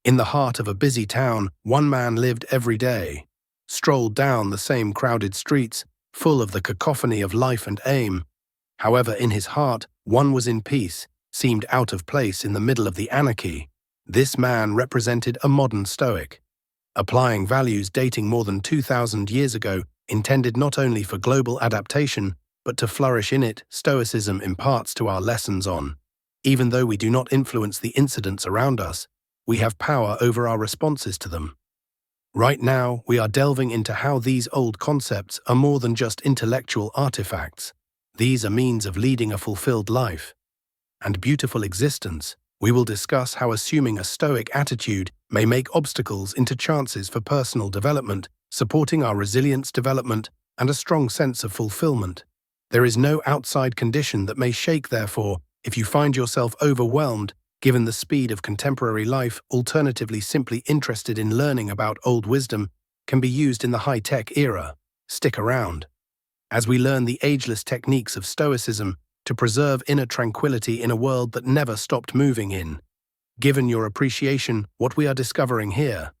In the heart of a busy town, one man lived every day, strolled down the same crowded streets, full of the cacophony of life and aim. However, in his heart, one was in peace, seemed out of place in the middle of the anarchy. This man represented a modern Stoic, applying values dating more than 2,000 years ago, intended not only for global adaptation, but to flourish in it. Stoicism imparts to our lessons on, even though we do not influence the incidents around us, we have power over our responses to them. Right now, we are delving into how these old concepts are more than just intellectual artifacts. These are means of leading a fulfilled life and beautiful existence. We will discuss how assuming a Stoic attitude may make obstacles into chances for personal development, supporting our resilience development and a strong sense of fulfillment. There is no outside condition that may shake, therefore, if you find yourself overwhelmed, given the speed of contemporary life. Alternatively, simply interested in learning about old wisdom can be used in the high-tech era. Stick around as we learn the ageless techniques of Stoicism to preserve inner tranquility in a world that never stopped moving in. Given your appreciation what we are discovering here,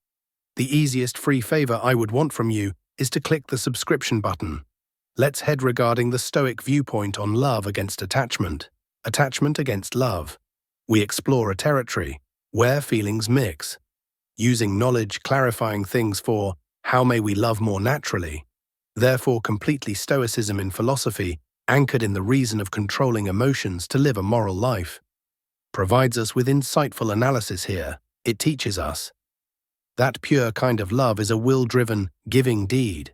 the easiest free favor I would want from you is to click the subscription button. Let's head regarding the Stoic viewpoint on love against attachment, attachment against love. We explore a territory where feelings mix, using knowledge clarifying things for how may we love more naturally. Therefore, completely Stoicism in philosophy, anchored in the reason of controlling emotions to live a moral life, provides us with insightful analysis here. It teaches us that pure kind of love is a will-driven, giving deed,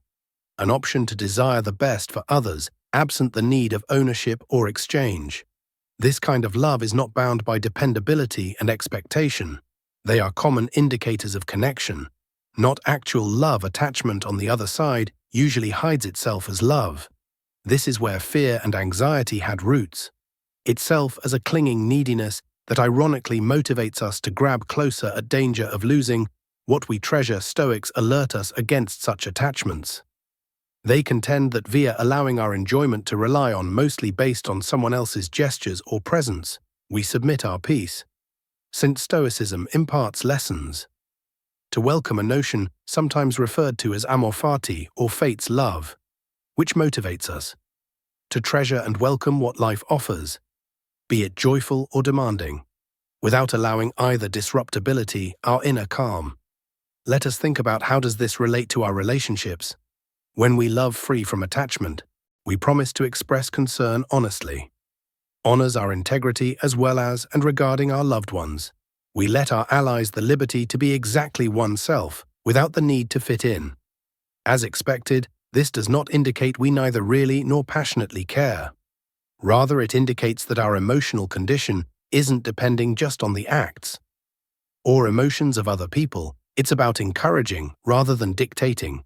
an option to desire the best for others, absent the need of ownership or exchange. This kind of love is not bound by dependability and expectation. They are common indicators of connection, not actual love. Attachment, on the other side, usually hides itself as love. This is where fear and anxiety had roots, itself as a clinging neediness that ironically motivates us to grab closer at danger of losing what we treasure. Stoics alert us against such attachments. They contend that via allowing our enjoyment to rely on mostly based on someone else's gestures or presence, we submit our peace. Since Stoicism imparts lessons to welcome a notion sometimes referred to as amor fati or fate's love, which motivates us to treasure and welcome what life offers, be it joyful or demanding, without allowing either disruptability, our inner calm. Let us think about how does this relate to our relationships. When we love free from attachment, we promise to express concern honestly, honors our integrity as well as and regarding our loved ones. We let our allies the liberty to be exactly oneself without the need to fit in. As expected, this does not indicate we neither really nor passionately care. Rather, it indicates that our emotional condition isn't depending just on the acts or emotions of other people. It's about encouraging rather than dictating,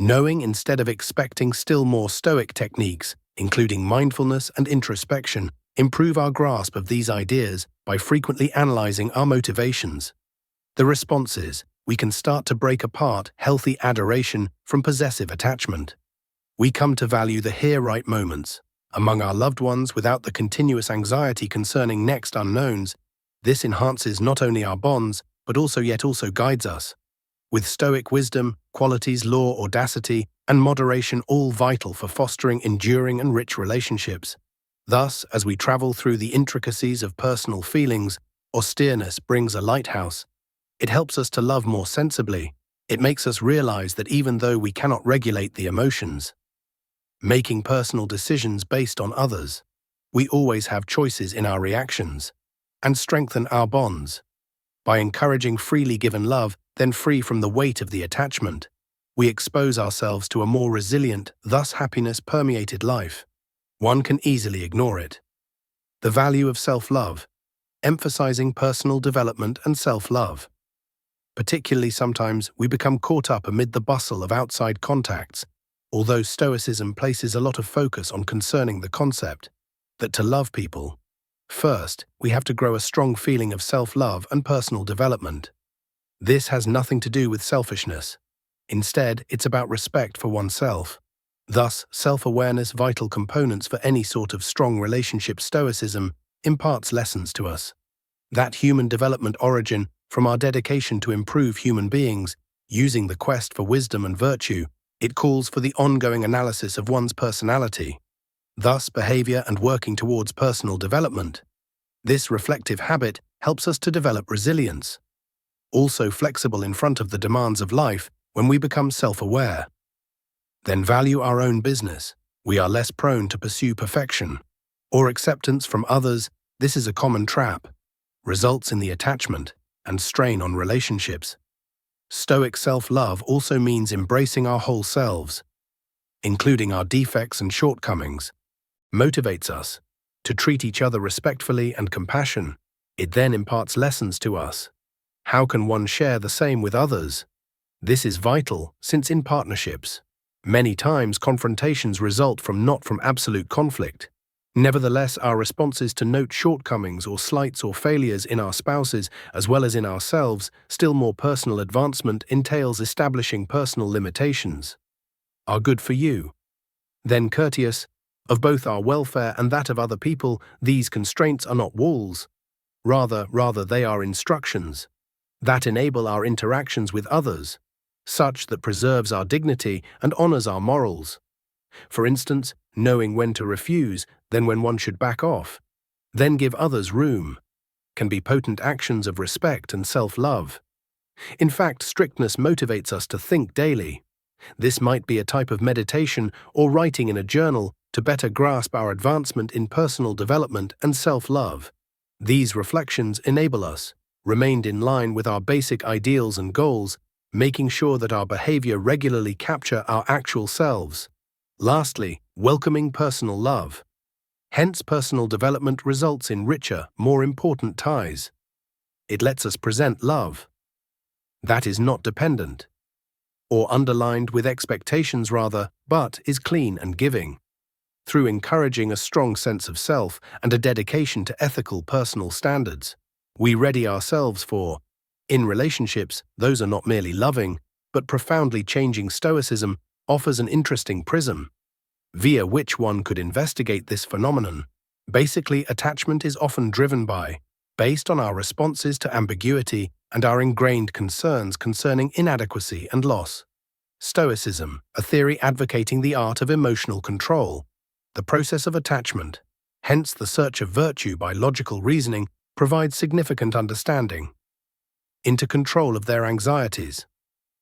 knowing instead of expecting. Still more Stoic techniques, including mindfulness and introspection, improve our grasp of these ideas by frequently analyzing our motivations. The response is, we can start to break apart healthy adoration from possessive attachment. We come to value the here-right moments among our loved ones without the continuous anxiety concerning next unknowns. This enhances not only our bonds, but also guides us with Stoic wisdom, qualities, law, audacity, and moderation, all vital for fostering enduring and rich relationships. Thus, as we travel through the intricacies of personal feelings, austereness brings a lighthouse. It helps us to love more sensibly. It makes us realize that even though we cannot regulate the emotions, making personal decisions based on others, we always have choices in our reactions, and strengthen our bonds. By encouraging freely given love, then free from the weight of the attachment, we expose ourselves to a more resilient, thus happiness-permeated life. One can easily ignore it. The value of self-love, emphasizing personal development and self-love. Particularly sometimes we become caught up amid the bustle of outside contacts, although Stoicism places a lot of focus on concerning the concept that to love people, first, we have to grow a strong feeling of self-love and personal development. This has nothing to do with selfishness. Instead, it's about respect for oneself. Thus, self-awareness, vital components for any sort of strong relationship. Stoicism imparts lessons to us that human development origin From our dedication to improve human beings, using the quest for wisdom and virtue, it calls for the ongoing analysis of one's personality, thus behavior and working towards personal development. This reflective habit helps us to develop resilience, also flexible in front of the demands of life when we become self-aware. Then value our own business. We are less prone to pursue perfection or acceptance from others. This is a common trap, results in the attachment and strain on relationships. Stoic self-love also means embracing our whole selves, including our defects and shortcomings, motivates us to treat each other respectfully and compassion. It then imparts lessons to us. How can one share the same with others? This is vital, since in partnerships, many times confrontations result not from absolute conflict. Nevertheless, our responses to note shortcomings or slights or failures in our spouses, as well as in ourselves, still more personal advancement entails establishing personal limitations. Are good for you. Then courteous, of both our welfare and that of other people. These constraints are not walls. Rather they are instructions that enable our interactions with others, such that preserves our dignity and honors our morals. For instance, knowing when to refuse, then when one should back off, then give others room, can be potent actions of respect and self-love. In fact, strictness motivates us to think daily. This might be a type of meditation or writing in a journal to better grasp our advancement in personal development and self-love. These reflections enable us, remained in line with our basic ideals and goals, making sure that our behavior regularly capture our actual selves. Lastly, welcoming personal love. Hence, personal development results in richer, more important ties. It lets us present love that is not dependent or underlined with expectations rather, but is clean and giving. Through encouraging a strong sense of self and a dedication to ethical personal standards, we ready ourselves for, in relationships, those are not merely loving, but profoundly changing. Stoicism offers an interesting prism, via which one could investigate this phenomenon. Basically, attachment is often driven based on our responses to ambiguity and our ingrained concerns concerning inadequacy and loss. Stoicism, a theory advocating the art of emotional control, the process of attachment, hence the search of virtue by logical reasoning, provides significant understanding into control of their anxieties.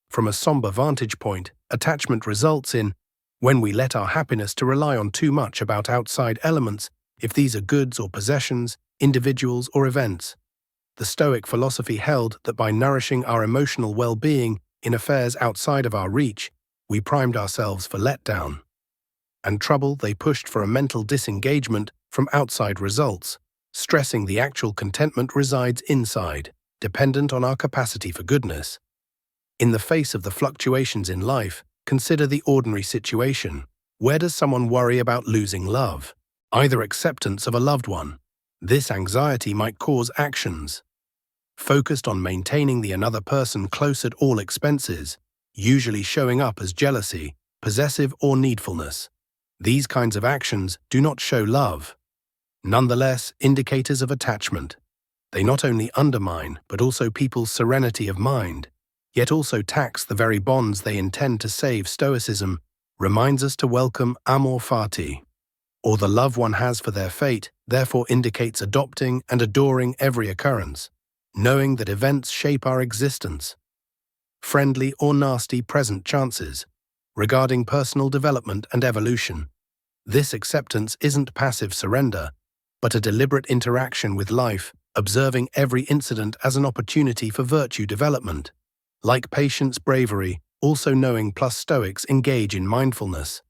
From a somber vantage point, attachment results in when we let our happiness to rely on too much about outside elements, if these are goods or possessions, individuals or events. The Stoic philosophy held that by nourishing our emotional well-being in affairs outside of our reach, we primed ourselves for letdown and trouble. They pushed for a mental disengagement from outside results, stressing the actual contentment resides inside, dependent on our capacity for goodness. In the face of the fluctuations in life, consider the ordinary situation. Where does someone worry about losing love? Either acceptance of a loved one. This anxiety might cause actions focused on maintaining the another person close at all expenses, usually showing up as jealousy, possessive or needfulness. These kinds of actions do not show love. Nonetheless, indicators of attachment. They not only undermine, but also people's serenity of mind, yet also tax the very bonds they intend to save. Stoicism reminds us to welcome amor fati, or the love one has for their fate, therefore indicates adopting and adoring every occurrence, knowing that events shape our existence. Friendly or nasty present chances, regarding personal development and evolution. This acceptance isn't passive surrender, but a deliberate interaction with life, observing every incident as an opportunity for virtue development. Like patience, bravery, also knowing plus Stoics engage in mindfulness.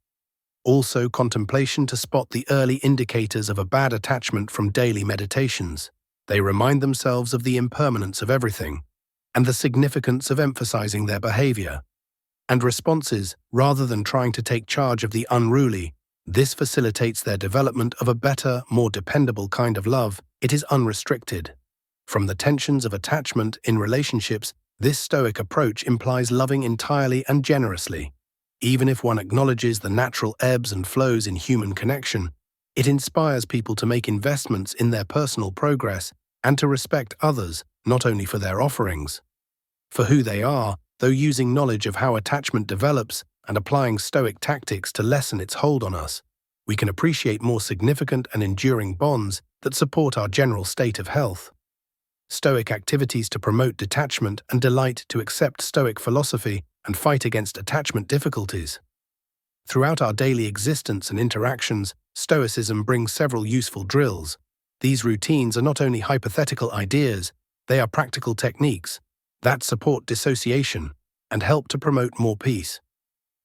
Also contemplation to spot the early indicators of a bad attachment from daily meditations. They remind themselves of the impermanence of everything and the significance of emphasizing their behavior and responses rather than trying to take charge of the unruly. This facilitates their development of a better, more dependable kind of love. It is unrestricted from the tensions of attachment in relationships. This Stoic approach implies loving entirely and generously. Even if one acknowledges the natural ebbs and flows in human connection, it inspires people to make investments in their personal progress and to respect others, not only for their offerings, for who they are, though using knowledge of how attachment develops and applying Stoic tactics to lessen its hold on us, we can appreciate more significant and enduring bonds that support our general state of health. Stoic activities to promote detachment and delight to accept Stoic philosophy and fight against attachment difficulties. Throughout our daily existence and interactions, Stoicism brings several useful drills. These routines are not only hypothetical ideas, they are practical techniques that support dissociation and help to promote more peace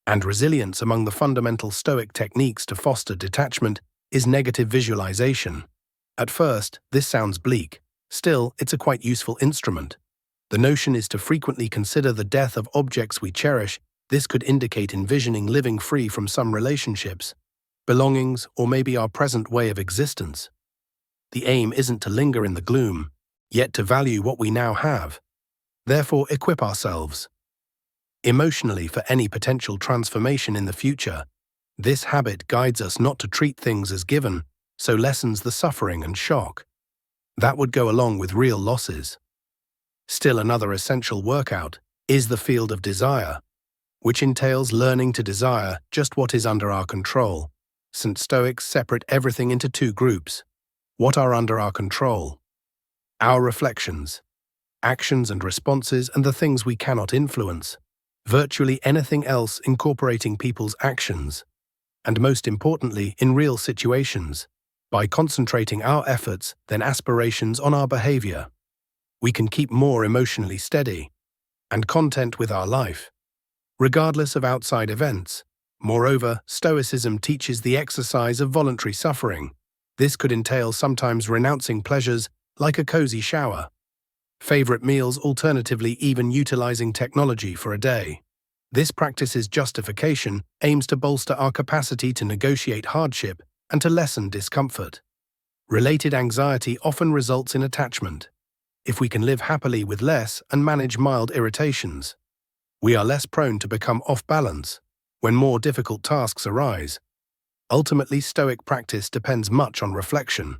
and resilience. Among the fundamental Stoic techniques to foster detachment is negative visualization. At first, this sounds bleak. Still, it's a quite useful instrument. The notion is to frequently consider the death of objects we cherish. This could indicate envisioning living free from some relationships, belongings, or maybe our present way of existence. The aim isn't to linger in the gloom, yet to value what we now have. Therefore, equip ourselves emotionally for any potential transformation in the future. This habit guides us not to treat things as given, so lessens the suffering and shock that would go along with real losses. Still, another essential workout is the field of desire, which entails learning to desire just what is under our control. St. Stoics separate everything into two groups: what are under our control, our reflections, actions and responses, and the things we cannot influence, virtually anything else incorporating people's actions, and most importantly, in real situations. By concentrating our efforts, then aspirations on our behavior, we can keep more emotionally steady and content with our life, regardless of outside events. Moreover, Stoicism teaches the exercise of voluntary suffering. This could entail sometimes renouncing pleasures like a cozy shower, favorite meals, alternatively even utilizing technology for a day. This practice's justification aims to bolster our capacity to negotiate hardship and to lessen discomfort. Related anxiety often results in attachment. If we can live happily with less and manage mild irritations, we are less prone to become off balance when more difficult tasks arise. Ultimately, Stoic practice depends much on reflection.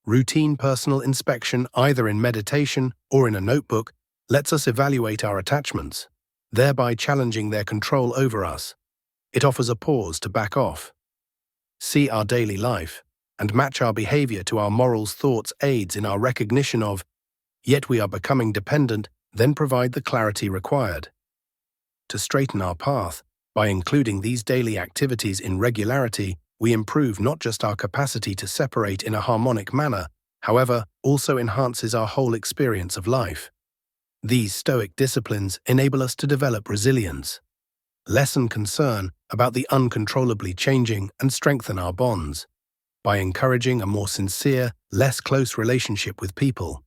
Routine personal inspection, either in meditation or in a notebook, lets us evaluate our attachments, thereby challenging their control over us. It offers a pause to back off, see our daily life, and match our behavior to our morals. Thoughts aids in our recognition of, yet we are becoming dependent, then provide the clarity required to straighten our path. By including these daily activities in regularity, we improve not just our capacity to separate in a harmonic manner, however, also enhances our whole experience of life. These Stoic disciplines enable us to develop resilience, lessen concern about the uncontrollably changing, and strengthen our bonds by encouraging a more sincere, less close relationship with people.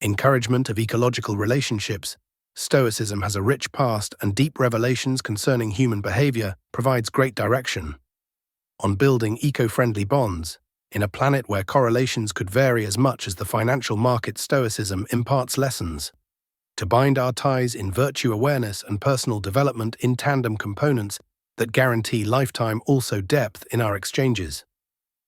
Encouragement of ecological relationships. Stoicism has a rich past, and deep revelations concerning human behavior provides great direction on building eco-friendly bonds. In a planet where correlations could vary as much as the financial market, Stoicism imparts lessons to bind our ties in virtue awareness and personal development in tandem components that guarantee lifetime also depth in our exchanges.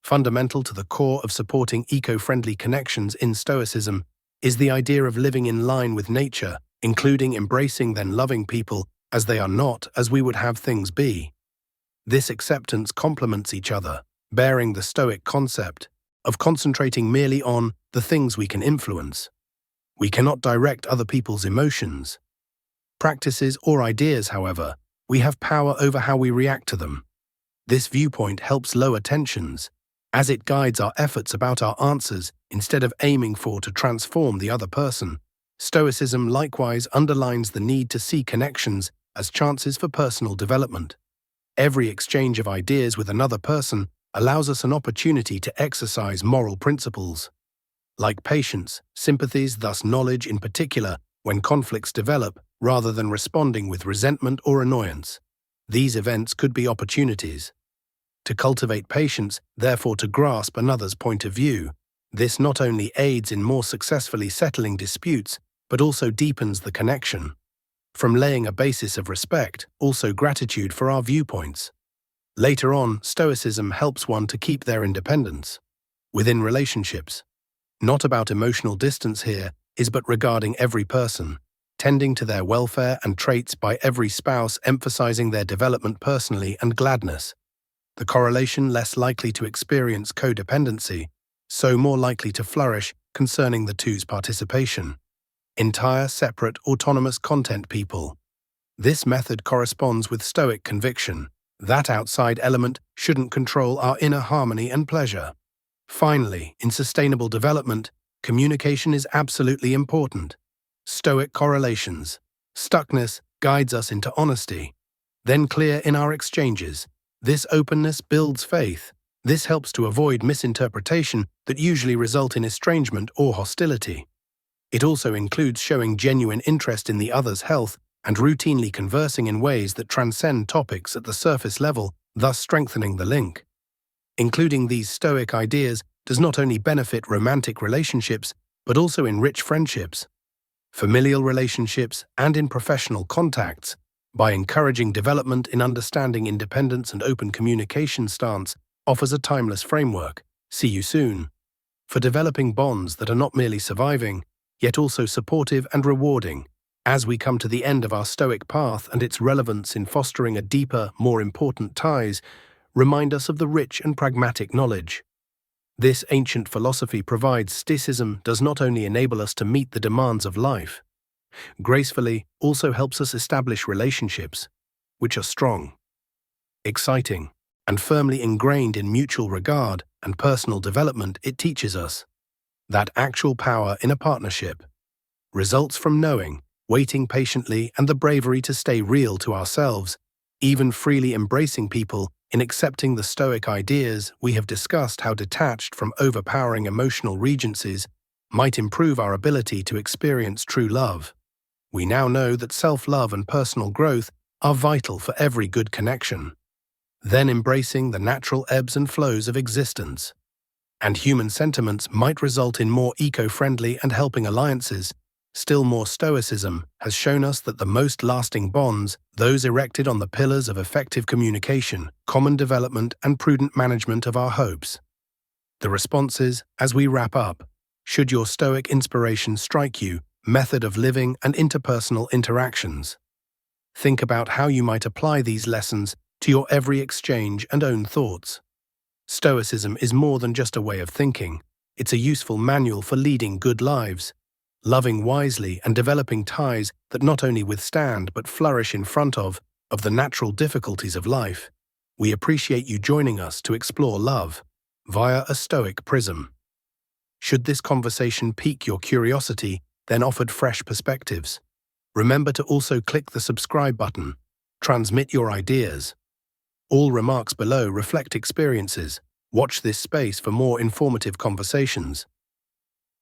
Fundamental to the core of supporting eco-friendly connections in Stoicism is the idea of living in line with nature, including embracing then loving people as they are, not as we would have things be. This acceptance complements each other, bearing the Stoic concept of concentrating merely on the things we can influence. We cannot direct other people's emotions, practices, or ideas. However, we have power over how we react to them. This viewpoint helps lower tensions, as it guides our efforts about our answers instead of aiming for to transform the other person. Stoicism likewise underlines the need to see connections as chances for personal development. Every exchange of ideas with another person allows us an opportunity to exercise moral principles, like patience, sympathies, thus knowledge in particular, when conflicts develop, rather than responding with resentment or annoyance. These events could be opportunities to cultivate patience, therefore to grasp another's point of view. This not only aids in more successfully settling disputes, but also deepens the connection. From laying a basis of respect, also gratitude for our viewpoints. Later on, Stoicism helps one to keep their independence within relationships. Not about emotional distance here, is but regarding every person, tending to their welfare and traits by every spouse, emphasizing their development personally and gladness. The correlation less likely to experience codependency, so more likely to flourish concerning the two's participation. Entire, separate, autonomous content people. This method corresponds with Stoic conviction. That outside element shouldn't control our inner harmony and pleasure. Finally, in sustainable development, communication is absolutely important. Stoic correlations. Stuckness guides us into honesty. Then clear in our exchanges. This openness builds faith. This helps to avoid misinterpretation that usually result in estrangement or hostility. It also includes showing genuine interest in the other's health and routinely conversing in ways that transcend topics at the surface level, thus strengthening the link. Including these Stoic ideas does not only benefit romantic relationships, but also enrich friendships, familial relationships, and in professional contacts, by encouraging development in understanding independence and open communication stance offers a timeless framework. See you soon. For developing bonds that are not merely surviving, yet also supportive and rewarding, as we come to the end of our Stoic path and its relevance in fostering a deeper, more important ties, remind us of the rich and pragmatic knowledge. This ancient philosophy provides Stoicism does not only enable us to meet the demands of life, gracefully also helps us establish relationships, which are strong, exciting, and firmly ingrained in mutual regard and personal development. It teaches us that actual power in a partnership results from knowing, waiting patiently, and the bravery to stay real to ourselves, even freely embracing people in accepting the Stoic ideas. We have discussed how detached from overpowering emotional regencies might improve our ability to experience true love. We now know that self-love and personal growth are vital for every good connection. Then embracing the natural ebbs and flows of existence and human sentiments might result in more eco-friendly and helping alliances. Still more, Stoicism has shown us that the most lasting bonds, those erected on the pillars of effective communication, common development, and prudent management of our hopes. The responses, as we wrap up, should your Stoic inspiration strike you, method of living and interpersonal interactions. Think about how you might apply these lessons to your every exchange and own thoughts. Stoicism is more than just a way of thinking. It's a useful manual for leading good lives, loving wisely and developing ties that not only withstand but flourish in front of the natural difficulties of life. We appreciate you joining us to explore love via a Stoic prism. Should this conversation pique your curiosity, then offered fresh perspectives, remember to also click the subscribe button. Transmit your ideas. All remarks below reflect experiences. Watch this space for more informative conversations.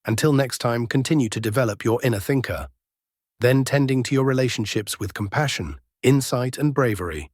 Until next time, continue to develop your inner thinker, then tending to your relationships with compassion, insight, and bravery.